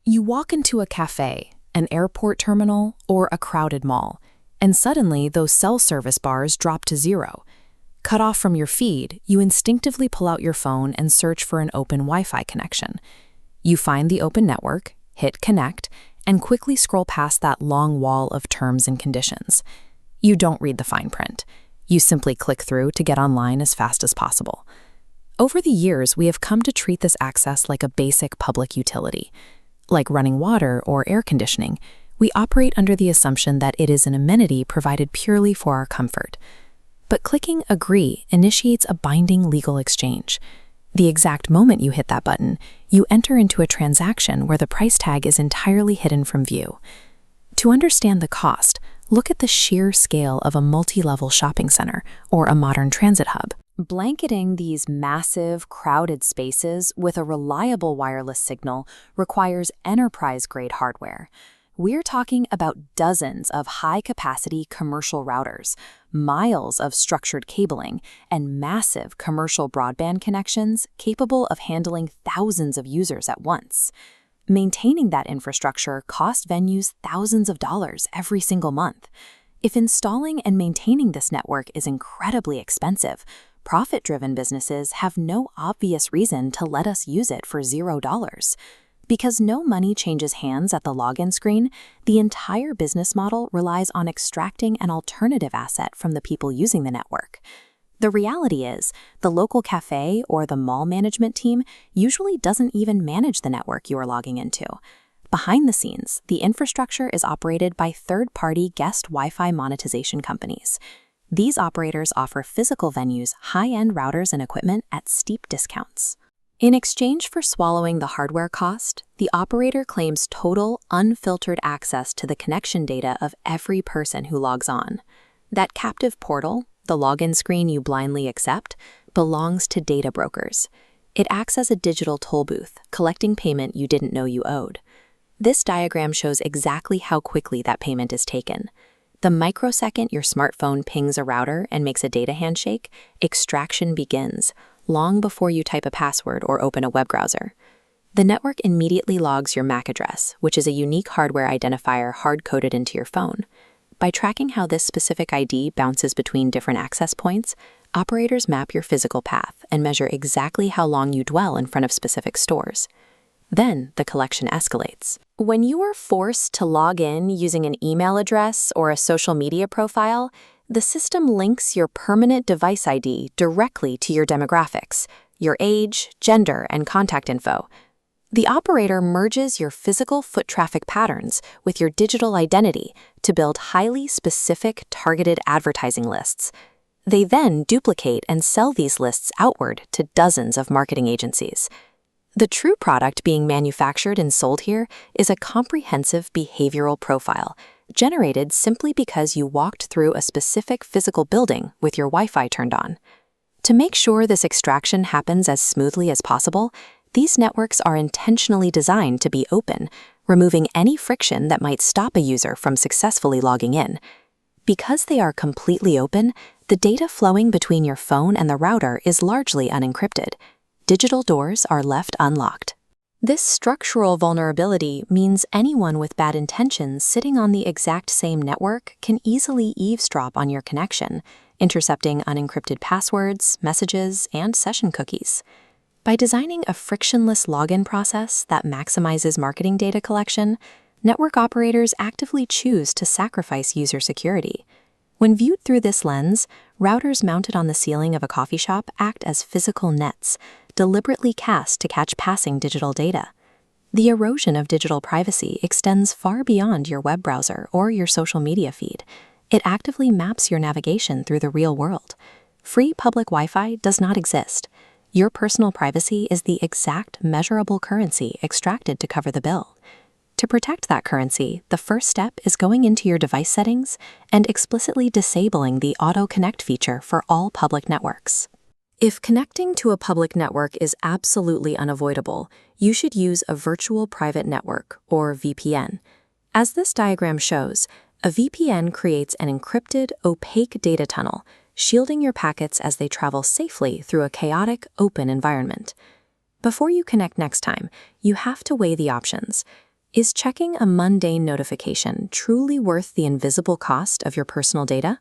You walk into a cafe, an airport terminal, or a crowded mall, and suddenly those cell service bars drop to zero. Cut off from your feed, you instinctively pull out your phone and search for an open Wi-Fi connection. You find the open network, hit connect, and quickly scroll past that long wall of terms and conditions. You don't read the fine print. You simply click through to get online as fast as possible. Over the years, we have come to treat this access like a basic public utility. Like running water or air conditioning, we operate under the assumption that it is an amenity provided purely for our comfort. But clicking Agree initiates a binding legal exchange. The exact moment you hit that button, you enter into a transaction where the price tag is entirely hidden from view. To understand the cost, look at the sheer scale of a multi-level shopping center or a modern transit hub. Blanketing these massive, crowded spaces with a reliable wireless signal requires enterprise-grade hardware. We're talking about dozens of high-capacity commercial routers, miles of structured cabling, and massive commercial broadband connections capable of handling thousands of users at once. Maintaining that infrastructure costs venues thousands of dollars every single month. If installing and maintaining this network is incredibly expensive, profit-driven businesses have no obvious reason to let us use it for $0. Because no money changes hands at the login screen, the entire business model relies on extracting an alternative asset from the people using the network. The reality is, the local cafe or the mall management team usually doesn't even manage the network you are logging into. Behind the scenes, the infrastructure is operated by third-party guest Wi-Fi monetization companies. These operators offer physical venues high-end routers and equipment at steep discounts. In exchange for swallowing the hardware cost, the operator claims total, unfiltered access to the connection data of every person who logs on. That captive portal, the login screen you blindly accept, belongs to data brokers. It acts as a digital toll booth, collecting payment you didn't know you owed. This diagram shows exactly how quickly that payment is taken. The microsecond your smartphone pings a router and makes a data handshake, extraction begins, long before you type a password or open a web browser. The network immediately logs your MAC address, which is a unique hardware identifier hard-coded into your phone. By tracking how this specific ID bounces between different access points, operators map your physical path and measure exactly how long you dwell in front of specific stores. Then the collection escalates. When you are forced to log in using an email address or a social media profile, the system links your permanent device ID directly to your demographics, your age, gender, and contact info. The operator merges your physical foot traffic patterns with your digital identity to build highly specific targeted advertising lists. They then duplicate and sell these lists outward to dozens of marketing agencies. The true product being manufactured and sold here is a comprehensive behavioral profile, generated simply because you walked through a specific physical building with your Wi-Fi turned on. To make sure this extraction happens as smoothly as possible, these networks are intentionally designed to be open, removing any friction that might stop a user from successfully logging in. Because they are completely open, the data flowing between your phone and the router is largely unencrypted. Digital doors are left unlocked. This structural vulnerability means anyone with bad intentions sitting on the exact same network can easily eavesdrop on your connection, intercepting unencrypted passwords, messages, and session cookies. By designing a frictionless login process that maximizes marketing data collection, network operators actively choose to sacrifice user security. When viewed through this lens, routers mounted on the ceiling of a coffee shop act as physical nets, deliberately cast to catch passing digital data. The erosion of digital privacy extends far beyond your web browser or your social media feed. It actively maps your navigation through the real world. Free public Wi-Fi does not exist. Your personal privacy is the exact measurable currency extracted to cover the bill. To protect that currency, the first step is going into your device settings and explicitly disabling the Auto Connect feature for all public networks. If connecting to a public network is absolutely unavoidable, you should use a virtual private network, or VPN. As this diagram shows, a VPN creates an encrypted, opaque data tunnel, shielding your packets as they travel safely through a chaotic, open environment. Before you connect next time, you have to weigh the options. Is checking a mundane notification truly worth the invisible cost of your personal data?